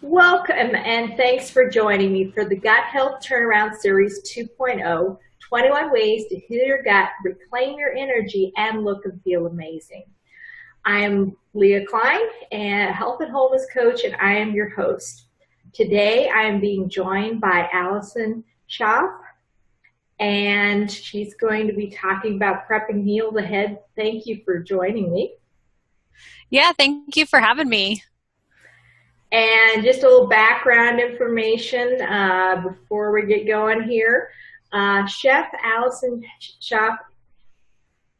Welcome and thanks for joining me for the Gut Health Turnaround Series 2.0, 21 Ways to Heal Your Gut, Reclaim Your Energy, and Look and Feel Amazing. I am Leah Kline, a health and wholeness coach, and I am your host. Today I am being joined by Allison Schaaf, and she's going to be talking about prepping meals ahead. Thank you for joining me. Yeah, thank you for having me. And just a little background information before we get going here. Chef Allison Schaaf,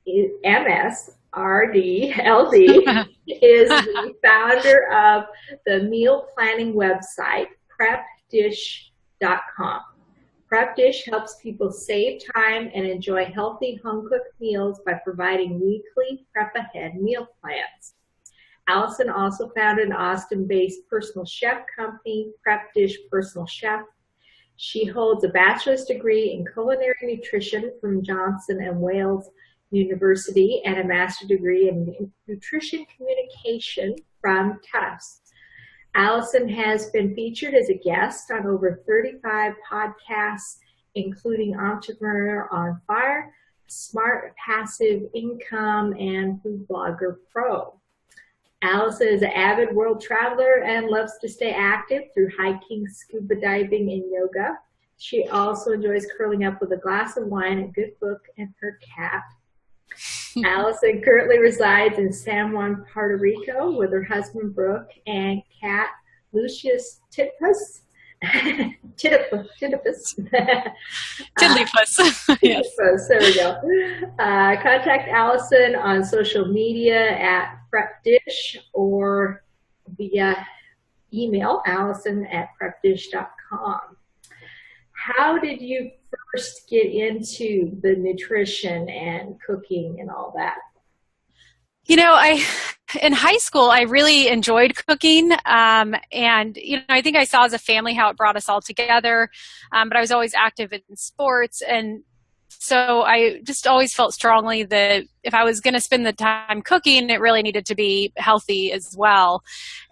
MS, RD, LD, is the founder of the meal planning website, prepdish.com. PrepDish helps people save time and enjoy healthy home-cooked meals by providing weekly prep-ahead meal plans. Allison also founded an Austin-based personal chef company, PrepDish Personal Chef. She holds a bachelor's degree in culinary nutrition from Johnson and Wales University and a master's degree in nutrition communication from Tufts. Allison has been featured as a guest on over 35 podcasts, including Entrepreneur on Fire, Smart Passive Income, and Food Blogger Pro. Allison is an avid world traveler and loves to stay active through hiking, scuba diving, and yoga. She also enjoys curling up with a glass of wine, a good book, and her cat. Allison currently resides in San Juan, Puerto Rico with her husband, Brooke, and cat, Lucius Tiddipus. Tiddipus. Yes. There we go. Contact Allison on social media at PrepDish or via email, allison@prepdish.com. How did you first get into the nutrition and cooking and all that? You know, in high school, I really enjoyed cooking. And, I think I saw as a family how it brought us all together. But I was always active in sports. And so I just always felt strongly that if I was going to spend the time cooking, it really needed to be healthy as well.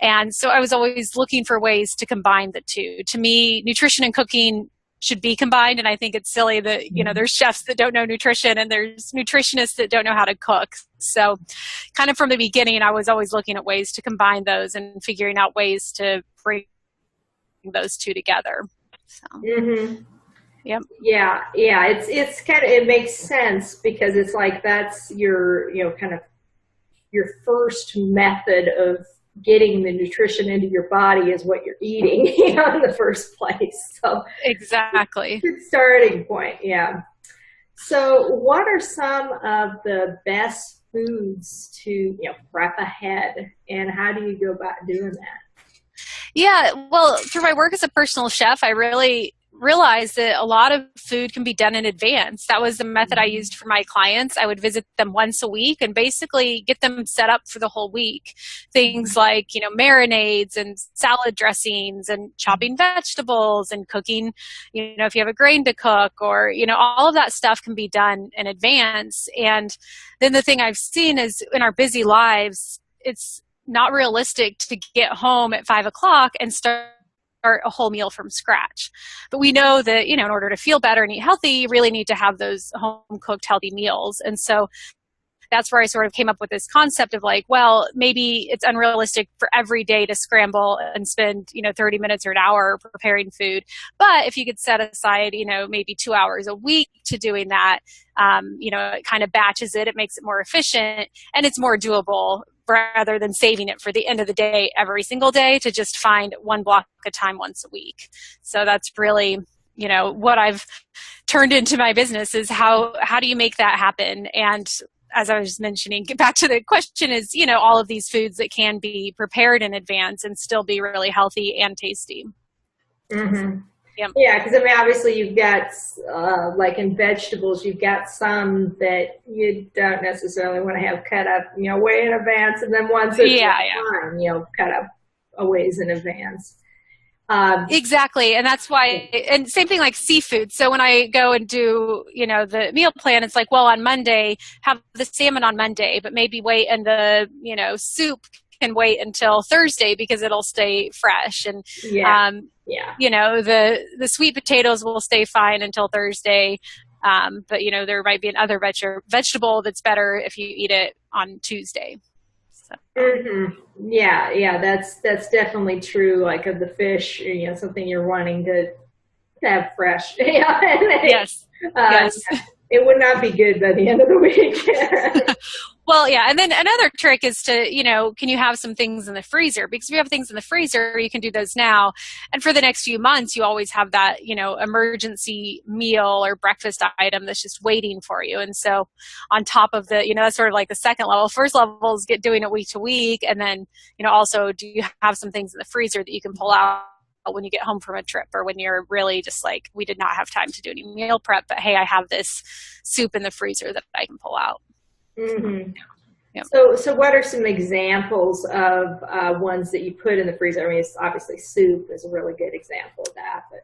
And so I was always looking for ways to combine the two. To me, nutrition and cooking should be combined, and I think it's silly that there's chefs that don't know nutrition and there's nutritionists that don't know how to cook. So kind of from the beginning, I was always looking at ways to combine those and figuring out ways to bring those two together. So yep. Yeah, it's kind of, it makes sense because it's like that's your kind of your first method of getting the nutrition into your body is what you're eating in the first place. So exactly. Good starting point. Yeah. So what are some of the best foods to prep ahead, and how do you go about doing that? Yeah, well, through my work as a personal chef, I really realized that a lot of food can be done in advance. That was the method I used for my clients. I would visit them once a week and basically get them set up for the whole week. Things like, marinades and salad dressings and chopping vegetables and cooking, if you have a grain to cook or, all of that stuff can be done in advance. And then the thing I've seen is in our busy lives, it's not realistic to get home at 5 o'clock and start a whole meal from scratch. But we know that, in order to feel better and eat healthy, you really need to have those home-cooked healthy meals. And so that's where I sort of came up with this concept of like, well, maybe it's unrealistic for every day to scramble and spend, 30 minutes or an hour preparing food. But if you could set aside, maybe 2 hours a week to doing that, it kind of batches it makes it more efficient and it's more doable rather than saving it for the end of the day every single day to just find one block of time once a week. So that's really, what I've turned into my business is how do you make that happen? And as I was mentioning, get back to the question is, all of these foods that can be prepared in advance and still be really healthy and tasty. Mm-hmm. Yep. Yeah, because obviously you've got, like in vegetables, you've got some that you don't necessarily want to have cut up, way in advance, and then ones that fine, cut up a ways in advance. Exactly. And that's why, and same thing like seafood. So when I go and do, the meal plan, it's like, well, on Monday, have the salmon on Monday, but maybe wait and the, soup can wait until Thursday because it'll stay fresh. And, yeah. you know, the sweet potatoes will stay fine until Thursday. But, you know, there might be another vegetable that's better if you eat it on Tuesday. So. Yeah, that's definitely true. Like of the fish, you know, something you're wanting to have fresh. Yes. Yes. It would not be good by the end of the week. Well, yeah. And then another trick is to, you know, can you have some things in the freezer? Because if you have things in the freezer, you can do those now. And for the next few months, you always have that, you know, emergency meal or breakfast item that's just waiting for you. And so on top of the, you know, that's sort of like the second level. First level is doing it week to week. And then, you know, also do you have some things in the freezer that you can pull out when you get home from a trip, or when you're really just like, we did not have time to do any meal prep, but hey, I have this soup in the freezer that I can pull out. Yep. So what are some examples of ones that you put in the freezer? I mean, it's obviously soup is a really good example of that. But.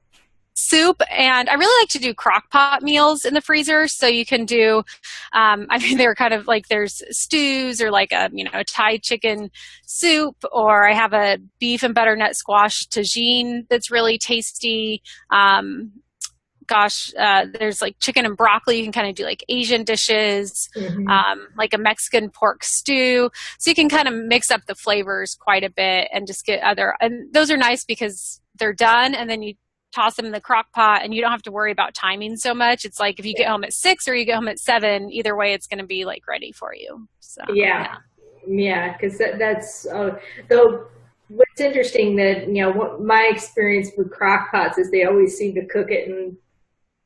Soup, and I really like to do crock pot meals in the freezer. So you can do, I mean, they're kind of like there's stews or like a, you know, Thai chicken soup, or I have a beef and butternut squash tagine that's really tasty. There's like chicken and broccoli. You can kind of do like Asian dishes, like a Mexican pork stew. So you can kind of mix up the flavors quite a bit and just get and those are nice because they're done and then you toss them in the crock pot and you don't have to worry about timing so much. It's like if you get home at 6 or you get home at 7, either way, it's going to be like ready for you. So, yeah. Cause that's, though what's interesting that, you know, what my experience with crock pots is they always seem to cook it in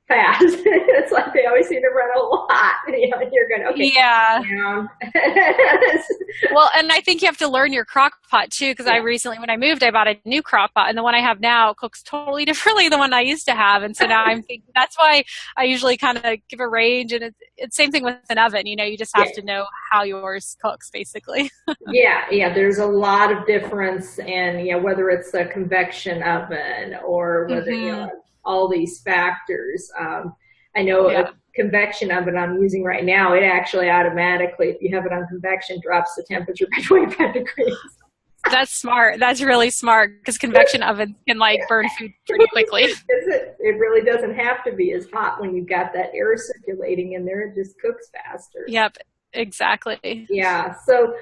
fast. It's like they always seem to run a lot. You know, you're going, okay. Yeah. Well, and I think you have to learn your crock pot too, because I recently, when I moved, I bought a new crock pot, and the one I have now cooks totally differently than the one I used to have. And so now I'm thinking that's why I usually kind of give a range. And it's same thing with an oven. You know, you just have to know how yours cooks, basically. Yeah. There's a lot of difference, and you know, whether it's a convection oven or whether you know. All these factors. I know a convection oven I'm using right now, it actually automatically, if you have it on convection, drops the temperature by 25 degrees. That's smart. That's really smart, because convection ovens can like burn food pretty quickly. It really doesn't have to be as hot when you've got that air circulating in there. It just cooks faster. Yep, exactly. Yeah. So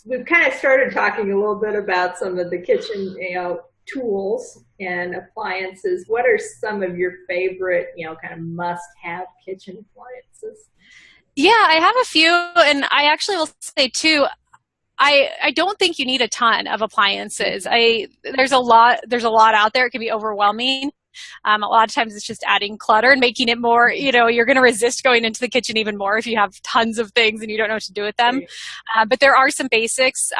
we've kind of started talking a little bit about some of the kitchen, you know, tools and appliances. What are some of your favorite, you know, kind of must-have kitchen appliances? Yeah, I have a few, and I actually will say too, I don't think you need a ton of appliances. There's a lot out there. It can be overwhelming. A lot of times it's just adding clutter and making it more, you know, you're going to resist going into the kitchen even more if you have tons of things and you don't know what to do with them. But there are some basics.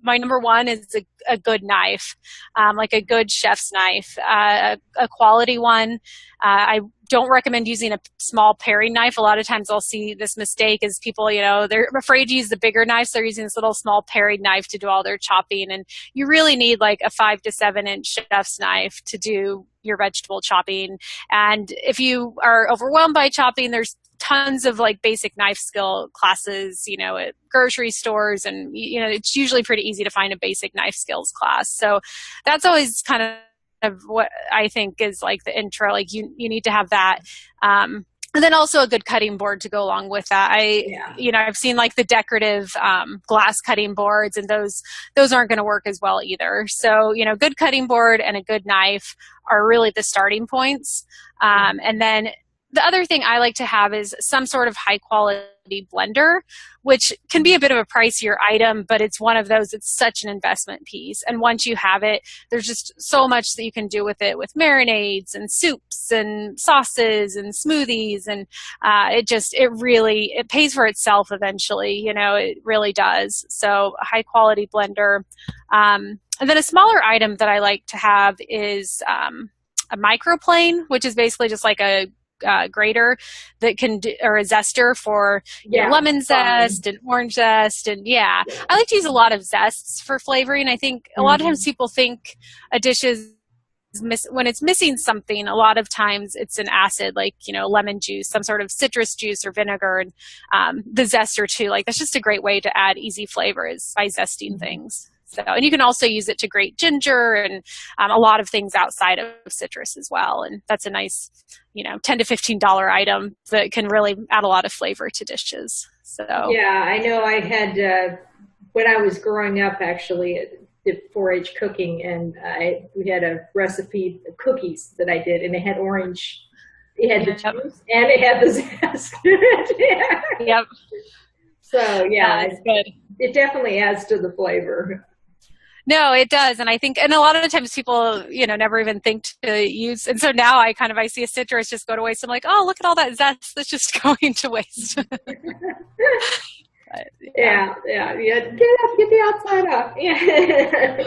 My number one is a good knife, like a good chef's knife, a quality one. I don't recommend using a small paring knife. A lot of times I'll see this mistake is people, you know, they're afraid to use the bigger knife, so they're using this little small paring knife to do all their chopping. And you really need like a 5 to 7 inch chef's knife to do your vegetable chopping. And if you are overwhelmed by chopping, there's tons of like basic knife skill classes, you know, at grocery stores, and you know, it's usually pretty easy to find a basic knife skills class. So that's always kind of what I think is like the intro. Like you need to have that. And then also a good cutting board to go along with that. You know, I've seen like the decorative glass cutting boards, and those aren't going to work as well either. So, you know, good cutting board and a good knife are really the starting points. And then the other thing I like to have is some sort of high quality blender, which can be a bit of a pricier item, but it's one of those, it's such an investment piece. And once you have it, there's just so much that you can do with it, with marinades and soups and sauces and smoothies. And it pays for itself eventually, you know, it really does. So a high quality blender. And then a smaller item that I like to have is a microplane, which is basically just like a grater that can do, or a zester for lemon zest and orange zest. And I like to use a lot of zests for flavoring. I think a lot of times people think a dish is when it's missing something, a lot of times it's an acid, like, lemon juice, some sort of citrus juice or vinegar, and the zester too. Like, that's just a great way to add easy flavors by zesting things. So, and you can also use it to grate ginger and a lot of things outside of citrus as well. And that's a nice, $10 to $15 item that can really add a lot of flavor to dishes. So yeah, I know I had when I was growing up, actually, did 4-H cooking, and we had a recipe of cookies that I did, and it had orange. It had the juice and it had the zest. Yep. So yeah, it's good. It definitely adds to the flavor. No, it does. And I think, and a lot of the times people, never even think to use. And so now I see a citrus just go to waste. I'm like, oh, look at all that zest that's just going to waste. But, yeah. Get the outside up. Yeah.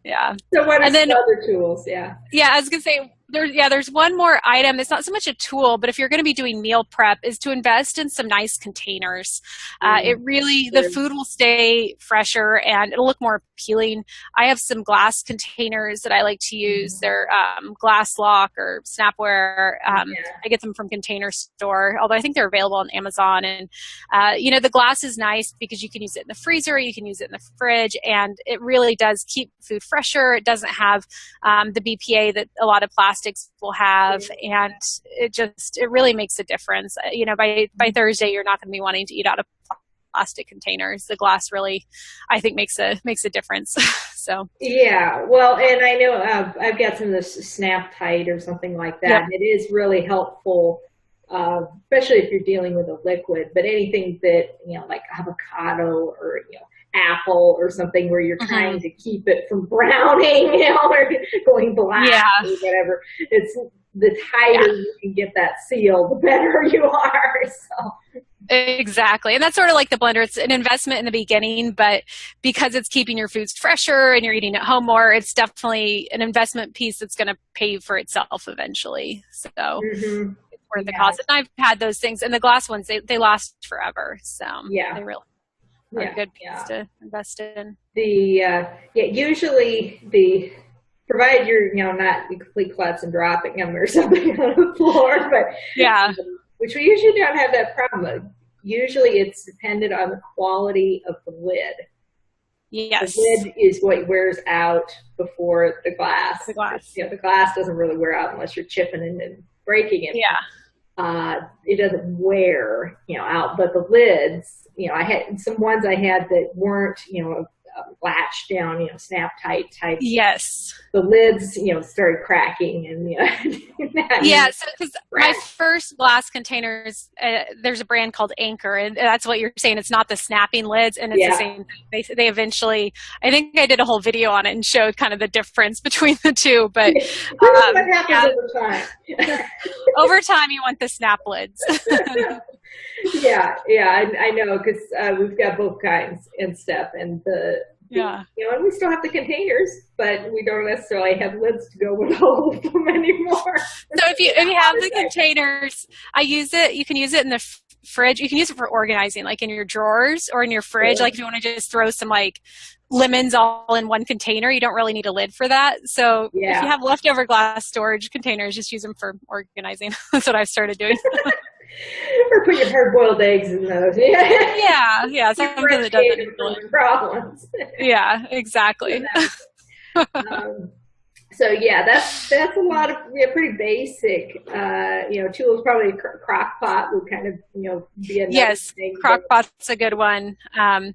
Yeah. So what are some other tools? Yeah. Yeah, I was gonna say there's one more item. It's not so much a tool, but if you're going to be doing meal prep, is to invest in some nice containers. It really, the food will stay fresher and it'll look more appealing. I have some glass containers that I like to use. They're Glass Lock or Snapware. I get them from Container Store, although I think they're available on Amazon. And the glass is nice because you can use it in the freezer, you can use it in the fridge, and it really does keep food fresher. It doesn't have the BPA that a lot of plastics will have, and it really makes a difference. By Thursday, you're not going to be wanting to eat out of plastic containers. The glass really, I think, makes a difference. So yeah, well, and I know I've got some of this Snap Tight or something like that. Yep. It is really helpful, especially if you're dealing with a liquid. But anything that like avocado or apple or something where you're trying to keep it from browning, or going black or whatever. It's the tighter you can get that seal, the better you are. So. Exactly. And that's sort of like the blender. It's an investment in the beginning, but because it's keeping your foods fresher and you're eating at home more, it's definitely an investment piece that's going to pay for itself eventually. So it's worth the cost. And I've had those things, and the glass ones, they last forever. So they really are a good piece to invest in. Usually provided you're not complete klutz and dropping them or something on the floor, but which we usually don't have that problem with. Usually it's dependent on the quality of the lid. Yes. The lid is what wears out before the glass. The glass doesn't really wear out unless you're chipping it and breaking it. Yeah. It doesn't wear, out, but the lids, I had some ones I had that weren't, latch down, Snap Tight type. Yes. The lids, started cracking and, so because my first glass containers, there's a brand called Anchor, and that's what you're saying. It's not the snapping lids, and it's the same thing. They eventually, I think I did a whole video on it and showed kind of the difference between the two, but what happens over time? Over time, you want the snap lids. I know, because we've got both kinds and stuff, and and we still have the containers, but we don't necessarily have lids to go with all of them anymore. So if you have the containers, you can use it in the fridge. You can use it for organizing, like in your drawers or in your fridge. Like if you want to just throw some lemons all in one container, you don't really need a lid for that. So if you have leftover glass storage containers, just use them for organizing. That's what I've started doing. Or put your hard-boiled eggs in those. Something that doesn't problems. Yeah, exactly. So that's a lot of pretty basic. Tools. Probably a crock pot would kind of be another thing. Crock pot's a good one. And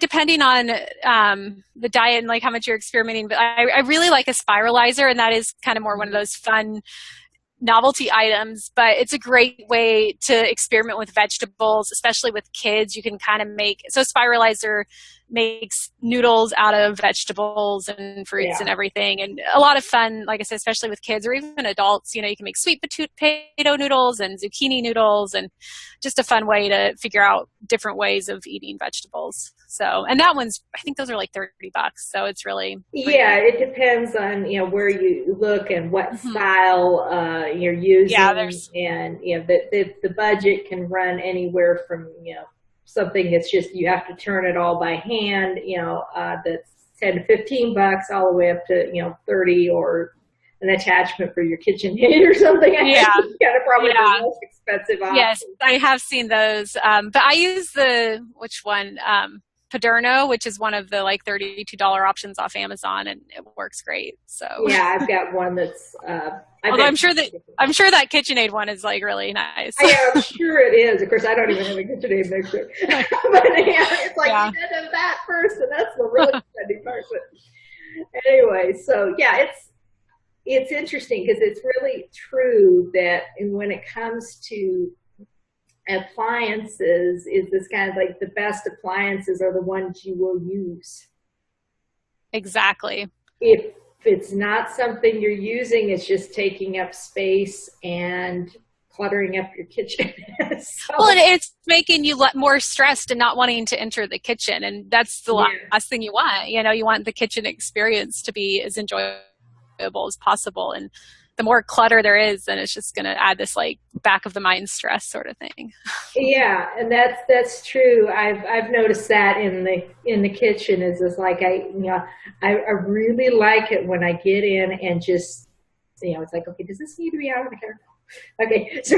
depending on the diet and how much you're experimenting, but I really like a spiralizer, and that is kind of more one of those fun novelty items, but it's a great way to experiment with vegetables, especially with kids. You can kind of spiralizer makes noodles out of vegetables and fruits and everything, and a lot of fun, like I said, especially with kids or even adults. You can make sweet potato noodles and zucchini noodles, and just a fun way to figure out different ways of eating vegetables. So, and that one's, I think those are like $30, so it's really it depends on where you look and what style you're using, and the budget can run anywhere from something that's just you have to turn it all by hand, that's $10 to $15 all the way up to, 30, or an attachment for your KitchenAid or something. Yeah. Kind of probably the most expensive option. Yes, I have seen those. But I use which one? Paderno, which is one of the like $32 options off Amazon, and it works great. So yeah, I've got one that's. Although I'm sure that KitchenAid one is like really nice. Yeah, I'm sure it is. Of course, I don't even have a KitchenAid mixer, but it's like you gotta have that first, and that's the really exciting part. But anyway, so yeah, it's interesting because it's really true that when it comes to appliances, is this kind of like the best appliances are the ones you will use. Exactly. If it's not something you're using, it's just taking up space and cluttering up your kitchen. Well, and it's making you more stressed and not wanting to enter the kitchen, and that's the last thing you want. You want the kitchen experience to be as enjoyable as possible, and the more clutter there is, then it's just going to add this like back of the mind stress sort of thing. Yeah, and that's true. I've noticed that in the kitchen is like I really like it when I get in and just it's like, okay, does this need to be out of the counter? Okay, so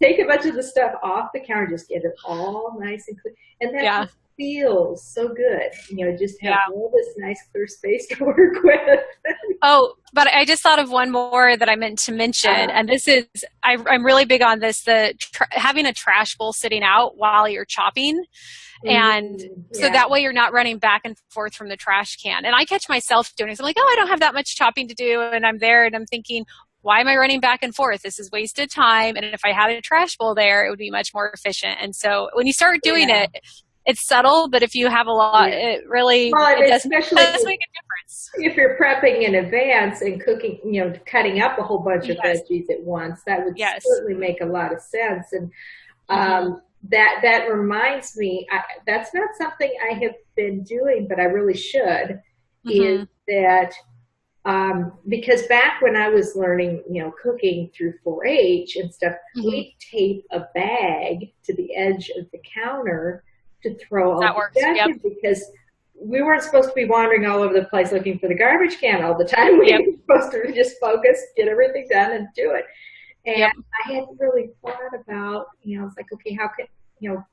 take a bunch of the stuff off the counter, just get it all nice and clean, and that feels so good. Just have all this nice clear space to work with. Oh, but I just thought of one more that I meant to mention, and this is I'm really big on this: having a trash bowl sitting out while you're chopping. And so that way you're not running back and forth from the trash can. And I catch myself doing it. So I'm like, I don't have that much chopping to do. And I'm there and I'm thinking, why am I running back and forth? This is wasted time. And if I had a trash bowl there, it would be much more efficient. And so when you start doing it, it's subtle, but if you have a lot, it really it does make a difference. If you're prepping in advance and cooking, cutting up a whole bunch of veggies at once, that would certainly make a lot of sense. And that reminds me, that's not something I have been doing, but I really should, is that because back when I was learning, cooking through 4-H and stuff, we'd tape a bag to the edge of the counter to throw all the stuff in, because we weren't supposed to be wandering all over the place looking for the garbage can all the time. We were supposed to just focus, get everything done, and do it. And I hadn't really thought about, it's like, okay, how could,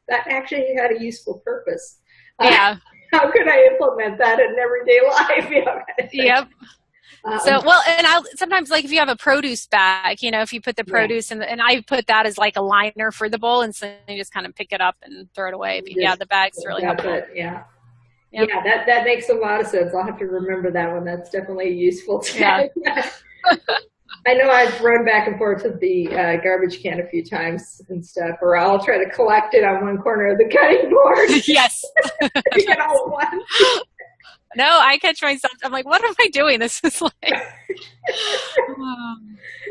that actually had a useful purpose. Yeah. How could I implement that in everyday life? Yep. And I'll sometimes, like, if you have a produce bag, if you put the produce and I put that as like a liner for the bowl, and so you just kind of pick it up and throw it away. The bag's really helpful. Yeah, that makes a lot of sense. I'll have to remember that one. That's definitely a useful tip. Yeah. I know I've run back and forth with the garbage can a few times and stuff, or I'll try to collect it on one corner of the cutting board. Yes. You get all at once. No, I catch myself. I'm like, what am I doing? This is like.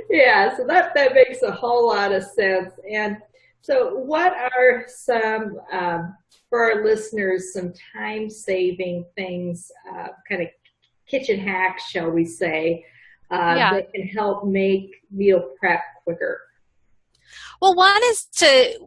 Yeah, so that makes a whole lot of sense. And so what are some, for our listeners, some time-saving things, kind of kitchen hacks, shall we say, that can help make meal prep quicker? Well, one is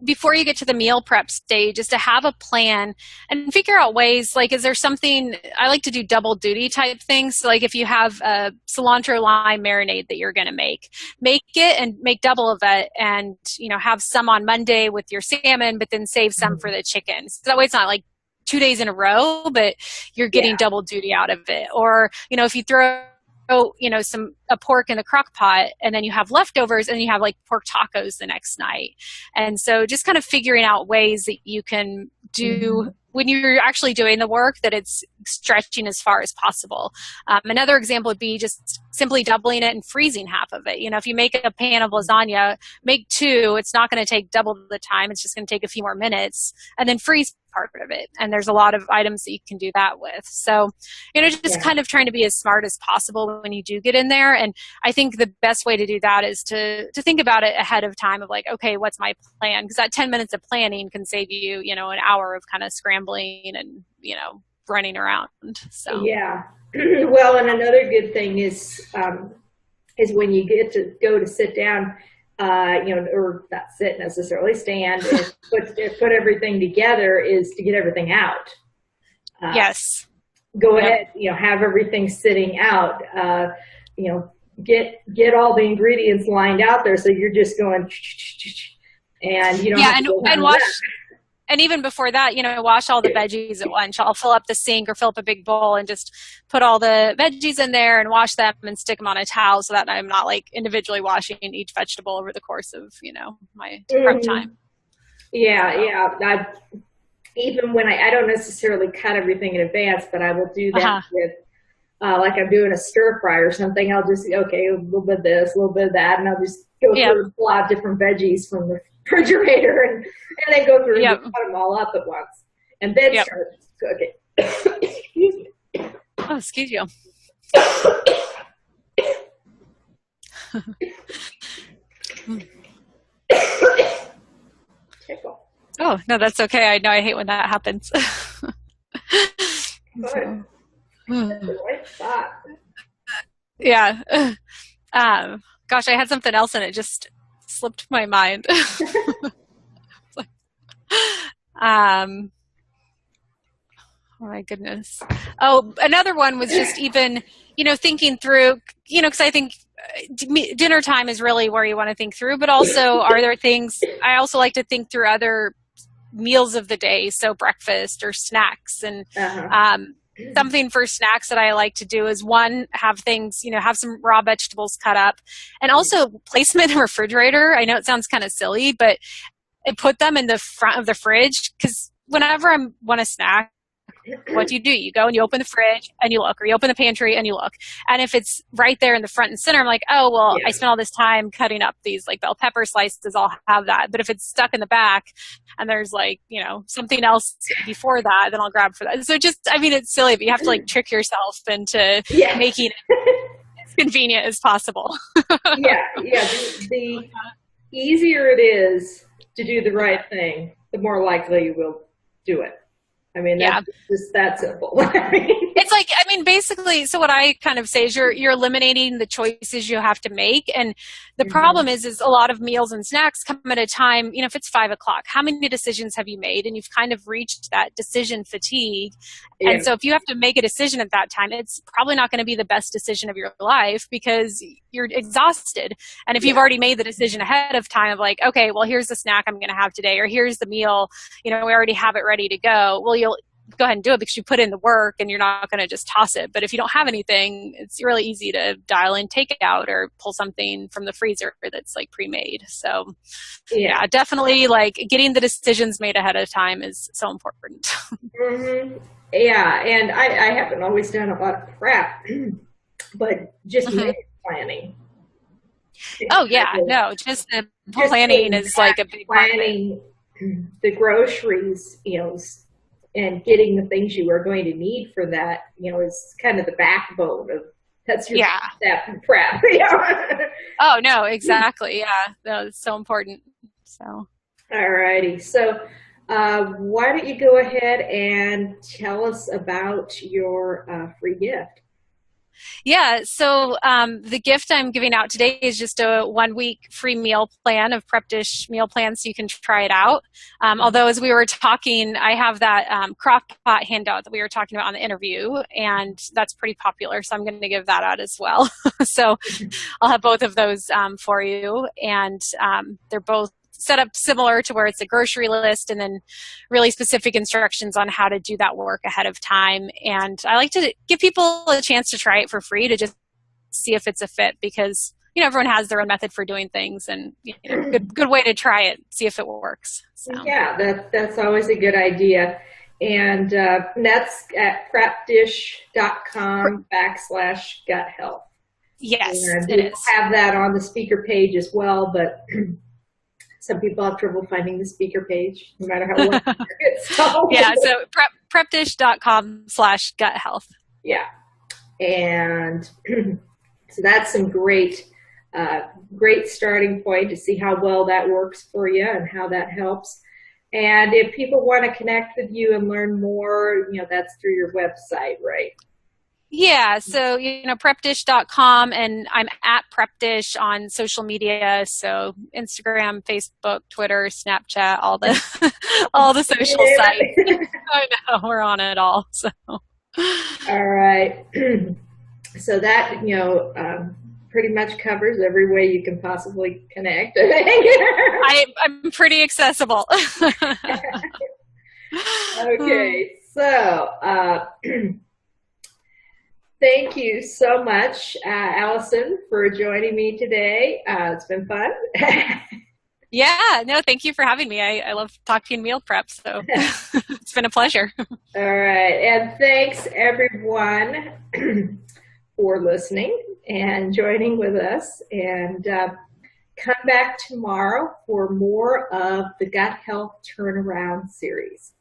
before you get to the meal prep stage, is to have a plan and figure out ways, like, is there something, I like to do double duty type things. So, like, if you have a cilantro lime marinade that you're going to make it and make double of it, and, have some on Monday with your salmon, but then save some for the chicken. So that way it's not like 2 days in a row, but you're getting double duty out of it. Or, if you throw a pork in the crock pot and then you have leftovers and you have like pork tacos the next night. And so just kind of figuring out ways that you can do when you're actually doing the work, that it's stretching as far as possible. Another example would be just simply doubling it and freezing half of it. If you make a pan of lasagna, make 2. It's not going to take double the time. It's just going to take a few more minutes, and then freeze part of it. And there's a lot of items that you can do that with. So, just kind of trying to be as smart as possible when you do get in there. And I think the best way to do that is to think about it ahead of time, of like, okay, what's my plan? Because that 10 minutes of planning can save you, an hour of kind of scrambling and, running around. So yeah. Well, and another good thing is when you get to go to sit down, or not sit necessarily, stand and put everything together, is to get everything out. Yes. go ahead, have everything sitting out. Get all the ingredients lined out there, so you're just going, and you don't have to go and wash. And even before that, wash all the veggies at once. I'll fill up the sink or fill up a big bowl and just put all the veggies in there and wash them and stick them on a towel so that I'm not like individually washing each vegetable over the course of, my prep time. Yeah. Even when I don't necessarily cut everything in advance, but I will do that with, like I'm doing a stir fry or something. I'll just, a little bit of this, a little bit of that, and I'll just go through a lot of different veggies from the refrigerator and then go through and cut them all up at once. And then start cooking. Excuse me. Oh, excuse you. Oh, no, that's okay. I know I hate when that happens. Yeah. Gosh, I had something else and it just slipped my mind. Oh my goodness. Oh, another one was just even, thinking through, because I think dinner time is really where you want to think through, but also are there things, I also like to think through other meals of the day, so breakfast or snacks, and something for snacks that I like to do is have things, have some raw vegetables cut up, and also placement in the refrigerator. I know it sounds kind of silly, but I put them in the front of the fridge, because whenever I want a snack, what do? You go and you open the fridge and you look, or you open the pantry and you look. And if it's right there in the front and center, I'm like, oh, well, I spent all this time cutting up these like bell pepper slices, I'll have that. But if it's stuck in the back and there's like, something else before that, then I'll grab for that. So it's silly, but you have to like trick yourself into making it as convenient as possible. The easier it is to do the right thing, the more likely you will do it. That's just that simple. It's like, basically, so what I kind of say is you're eliminating the choices you have to make. And the problem is a lot of meals and snacks come at a time, if it's 5 o'clock, how many decisions have you made? And you've kind of reached that decision fatigue. Yeah. And so if you have to make a decision at that time, it's probably not going to be the best decision of your life because you're exhausted. And if you've already made the decision ahead of time of like, okay, well, here's the snack I'm going to have today, or here's the meal, we already have it ready to go. Well, you'll go ahead and do it because you put in the work and you're not going to just toss it. But if you don't have anything, it's really easy to dial in takeout or pull something from the freezer that's like pre-made. So yeah, definitely like getting the decisions made ahead of time is so important. Yeah. And I haven't always done a lot of prep, but just meal planning. Oh yeah. No, just the planning is like a big planning the groceries, and getting the things you are going to need for that, is kind of the backbone of that's your step in prep. Oh no, exactly. Yeah, that's so important. So, all righty. So, why don't you go ahead and tell us about your free gift? Yeah, so the gift I'm giving out today is just a 1-week free meal plan of Prep Dish meal plans, so you can try it out. Although as we were talking, I have that crock pot handout that we were talking about on the interview, and that's pretty popular, so I'm going to give that out as well. So I'll have both of those for you, and they're both set up similar to where it's a grocery list and then really specific instructions on how to do that work ahead of time. And I like to give people a chance to try it for free to just see if it's a fit, because everyone has their own method for doing things, and good way to try it, see if it works. So. Yeah, that's always a good idea. And that's at prepdish.com/gut health. Yes, and it is. We'll have that on the speaker page as well, but some people have trouble finding the speaker page, no matter how well it's called. Yeah, so prepdish.com/gut health. Yeah, and so that's some great starting point to see how well that works for you and how that helps. And if people want to connect with you and learn more, that's through your website, right? Yeah, so, prepdish.com, and I'm at prepdish on social media, so Instagram, Facebook, Twitter, Snapchat, all the social sites. I know, we're on it all. So All right. So that, pretty much covers every way you can possibly connect. I'm pretty accessible. Okay, so thank you so much, Allison, for joining me today. It's been fun. Yeah, no, thank you for having me. I love talking meal prep, so it's been a pleasure. All right, and thanks everyone for listening and joining with us. And come back tomorrow for more of the Gut Health Turnaround series.